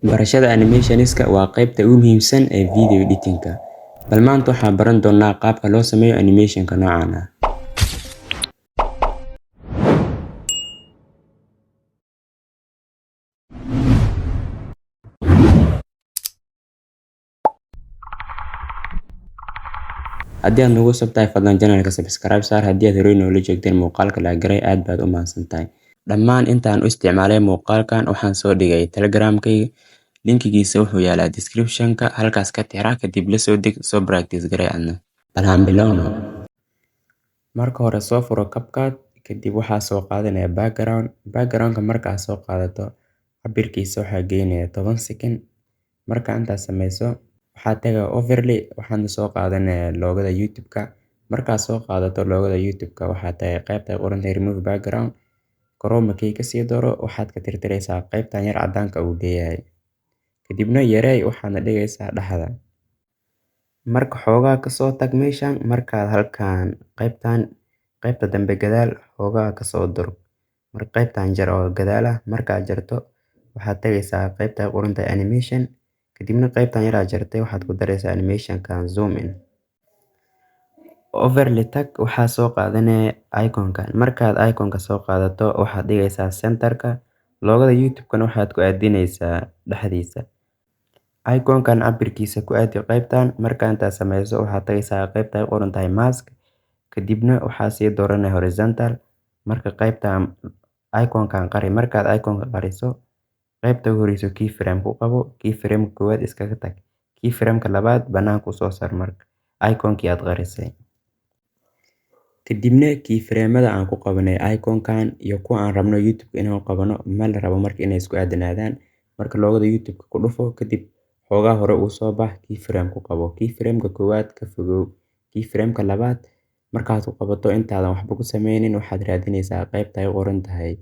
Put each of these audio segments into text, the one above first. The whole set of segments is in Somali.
Barashada animationska waa qaybta ugu muhiimsan ee video editing-ka. Bal maanta waxaan baran doonaa qaabka loo sameeyo animationka noocan ah. Haddii aad nagu cusub tahay, fadlan channelka subscribe saar. Haddii aad hore noola joogteen muuqaalka la garay, aad baad u mahadsantahay. Dhammaan intaan u isticmaalay muuqaalkan waxaan soo dhigay Telegramkayga. Linkigiisa wuxuu yaalaa description-ka. Halkaas ka tixraac kadib la soo deg, soo practice garay adna. Bal aan bilowno. Marka hore soo furo CapCut, kadib waxaa soo qaadanaya background. Background-ka markaa soo qaadato, cabirkiisa waxaa geynaya 10 second. Marka intaas sameyso, waxaa tagaa overlay, waxaana soo qaadanaya loogada YouTube-ka. Markaa soo qaadato loogada YouTube-ka, waxaa tagay qaybta qoran remove background. Chroma key ka sii dooro, waxaad ka tirtiraysaa qaybtan yar cadaanka uu leeyahay. Kadibna yareey waxaana dhigaysaa dhaxda. Marka xoogaa ka soo tag meeshan, markaad halkaan qaybta dambe gadaal xoogaa ka soo dur. Marka qaybtan jar oo gadaal ah, markaad jarto, waxaad tagaysaa qaybta qoranta animation. Kadibna qaybtan yar aad jartay waxaad ku daraysaa animation-kan zoom in. Overlay tag, waxaa soo qaadanaya icon-kan. Markaad icon-ka soo qaadato, waxaad dhigaysaa center-ka. Loogada YouTube-kan waxaad ku aadinaysaa dhexdiisa. Icon-kan cabirkiisa ku aadi qaybtan. Marka intaad sameyso, waxaad tagaysaa qaybta qoran tahay mask. Kadibna waxaa sii dooranaya horizontal. Marka qaybtan icon-kan qari. Markaad icon-ka qariso, qaybta ugu horeyso keyframe ku qabo. Keyframe koowaad iskaga tag. Keyframe-ka labaad banaanka u soo saar marka icon-kii aad qarisay. Kadibna keyframe-mada aan ku qabanay icon-kan iyo kuwa aan rabno YouTube inaan qabano ma la rabo marka inay isku aadanaadaan. Marka loogada YouTube-ka ku dhufo, kadib xoogaa hore uu soo bax, keyframe ku qabo. Keyframe-ka koowaad ka fogow. Keyframe-ka labaad markaad ku qabato intaadan waxba ku sameynin, waxaad raadinaysaa qaybta ay qoran tahay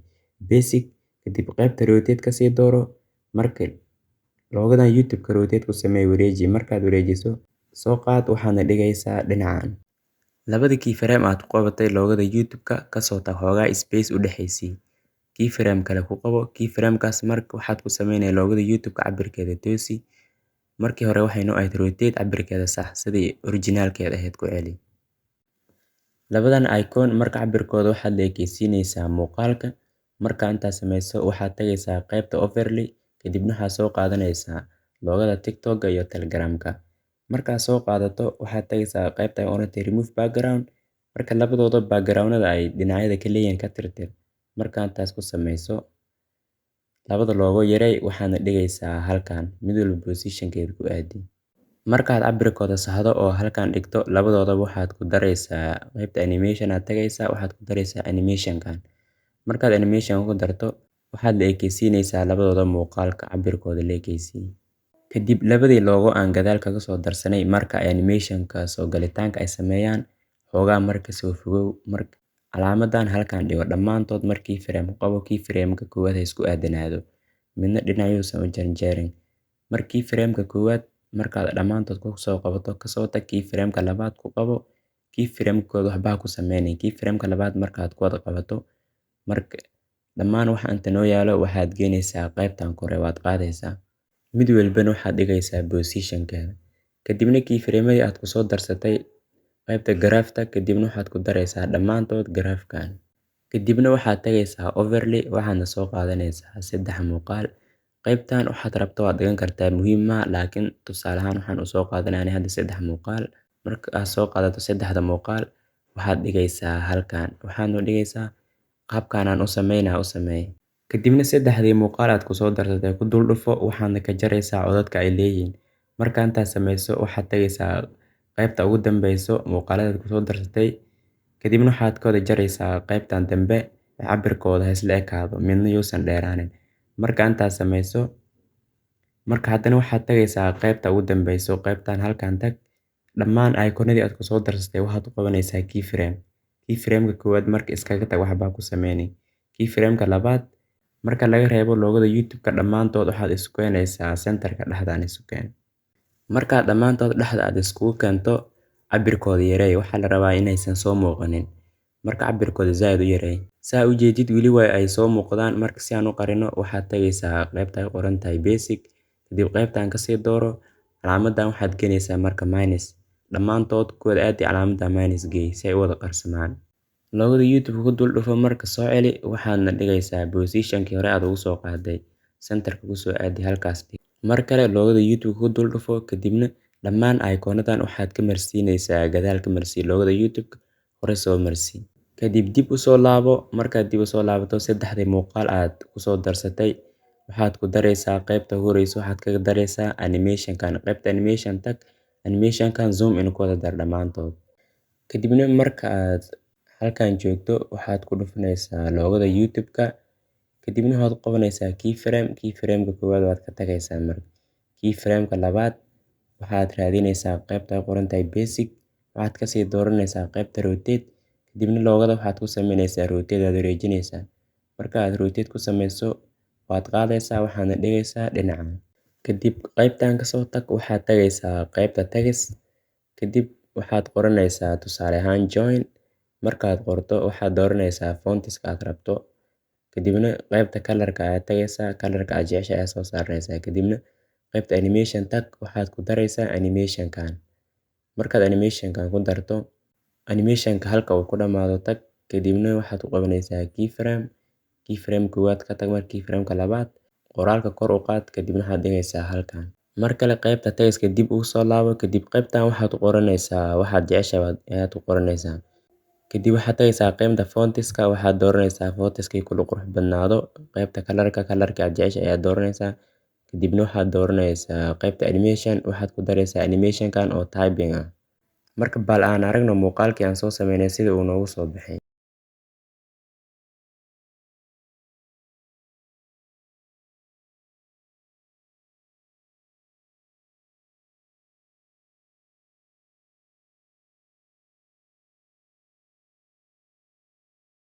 basic. Kadib qaybta rotate ka sii dooro. Marka loogadan YouTube-ka rotate ku sameey wareeji. Markaad wareejiso, soo qaad waxaana dhigaysaa dhinacan. Labada keyframe aad ku qabatay loogada YouTube-ka ka soo tag xoogaa space u dhaxaysii. Keyframe kale ku qabo. Keyframe-kaas marka waxaad ku sameynay loogada YouTube-ka cabirkeeda toosi. Markii hore waxay noo ahayd rotate cabirkeeda sax sidii originalkeeda ahayd ku celi. Labadan icon marka cabirkooda waxaad la ekeysiinaysaa muuqaalka. Marka intaas sameyso, waxaad tagaysaa qaybta overlay. Kadibna waxaad soo qaadanaysaa loogada TikTok-ga iyo Telegram-ka. Markaad soo qaadato, waxaad tagaysaa qaybta qoran tahay remove background. Marka labadooda background-nada ay dhinacyada ka leeyihiin ka tirtir. Marka intaas ku sameyso, labada loogo yareey waxaana dhigaysaa halkan mid walba position-keeda ku aadi. Markaad cabirkooda saxdo oo halkan dhigto, labadoodaba waxaad ku daraysaa qaybta animation aad tagaysaa, waxaad ku daraysaa animation-kan. Markaad animation ku darto, waxaad la ekeysiinaysaa labadooda muuqaalka cabirkooda la ekeysii. Kadib labadii loogo aan gadaal kaga soo darsanay marka animation-ka soo galitaanka ay sameeyaan, xoogaa marka soo fogow. Marka calaamadan halkan dhigo dhammaantood markii keyframe ku qabo. Keyframe-ka koowaad ha isku aadanaado, midna dhinacyuusan u janjeerin. Markii keyframe-ka koowaad markaad dhammaantood ku soo qabato, ka soo tag keyframe-ka labaad ku qabo. Keyframe-kooda waxba ku sameynay. Keyframe-ka labaad markaad ku wada qabato, marka dhammaan waxa inta noo yaalo waxaad geynaysaa qaybtan kore waad qaadaysaa. Mid walbana waxaad dhigaysaa position-keeda. Kadibna keyframe-madii aad ku soo darsatay qaybta graph-ta, kadibna waxaad ku daraysaa dhammaantood graph-kan. Kadibna waxaad tagaysaa overlay, waxaadna soo qaadanaysaa 3 muuqaal. Qaybtan waxaad rabto waad dhigan kartaa muhiim ma, laakiin tusaale ahaan waxaan u soo qaadanaynaa hadda 3 muuqaal. Marka aad soo qaadato 3 muuqaal, waxaad dhigaysaa halkan. Waxaadna dhigaysaa qaabkan aan u sameynaa u sameey. Kadibna 3dii muuqaal aad ku soo darsatay ku dul dhufo, waxaadna ka jaraysaa codadka ay leeyihiin. Marka intaas sameyso, waxaad tagaysaa qaybta ugu dambeyso muuqaalada ku soo darsatay. Kadibna waxaad ka wada jaraysaa qaybtan dambe ee cabirkooda ha isla ekaado, midna yuusan dheeraanin. Marka intaas sameyso, marka haddana waxaad tagaysaa qaybta ugu dambeyso, qaybtan halkan tag. Dhammaan icon-nadii aad ku soo darsatay waxaad u qabanaysaa keyframe. Keyframe-ka koowaad marka iskaga tag waxba ku sameynay. Keyframe-ka labaad marka laga reebo loogada YouTube-ka dhammaantood waxaad isku keenaysaa center-ka dhexdaan isu keen. Markaad dhammaantood dhexda aad iskugu keento, cabirkooda yareey. Waxaa la rabaa inaysan soo muuqanin. Marka cabirkooda zaid u yareey. Saa u jeedid weli way ay soo muuqdaan. Marka si aan u qarino, waxaad tagaysaa qaybta ay qoran tahay basic. kadib qaybtan kasii dooro calaamadan waxaad gelinaysaa marka minus dhammaantood kuwada aadi calaamadan minus geey si ay u wada qarsamaan. Loogada YouTube ku dul dhufo marka soo celi waxaadna dhigaysaa position-kii hore aad ugu soo qaaday centerka ku soo aadi halkaas dhig. Mar kale loogada YouTube ku dul dhufo kadibna dhammaan icon-adan waxaad ka marsiinaysaa gadaal ka marsii loogada YouTube hore soo marsii. Kadib dib u soo laabo markaad dib u soo laabato saddexdii muuqaal aad ku soo darsatay waxaad ku daraysaa qaybta ugu horeysa waxaad kaga daraysaa animation-kan qaybta animation tag animation-kan zoom in ku wada dar dhammaantood. Kadibna marka aad halkan joogto waxaad ku dhufanaysaa loogada YouTube-ka kadibna waxaad qabanaysaa keyframe-ka koowaad waad ka tagaysaa marka keyframe-ka labaad waxaad raadinaysaa qaybta ay qoran tahay basic waxaad kasii dooranaysaa qaybta rotate kadibna loogada waxaad ku sameynaysaa rotate aad wareejinaysaa. Marka aad rotate ku sameyso waad qaadaysaa waxaadna dhigaysaa dhinacan. Kadib qaybtan kasoo tag waxaad tagaysaa qaybta tags kadib waxaad qoranaysaa tusaale ahaan join markaad qorto waxaad dooranaysaa fonts-ka aad rabto kadibna qaybta color-ka aad tagaysaa color-ka aad jeceshahay ayaa soo saaranaysaa kadibna qaybta animation tag waxaad ku daraysaa animation-kan. Markaad animation-kan ku darto animation-ka halka uu ku dhamaado tag kadibna waxaad ku qabanaysaa keyframe koowaad ka tag marka keyframe-ka labaad qoraalka kor u qaad kadibna waxaad dhigaysaa halkan. Mar kale qaybta tags-ka dib ugu soo laabo kadib qaybtan waxaad ku qoranaysaa waxaad jeceshahay ayaad ku qoranaysaa. Kadib waxaad tagaysaa qaybta fonts-ka waxaad dooranaysaa fonts-kii kula qurux badnaado qaybta color-ka aad jeceshahay ayaad dooranaysaa kadibna waxaad dooranaysaa qaybta animation waxaad ku daraysaa animation-kan oo typing ah. Marka bal aan aragno muuqaalkii aan soo sameynay sida uu noogu soo baxay.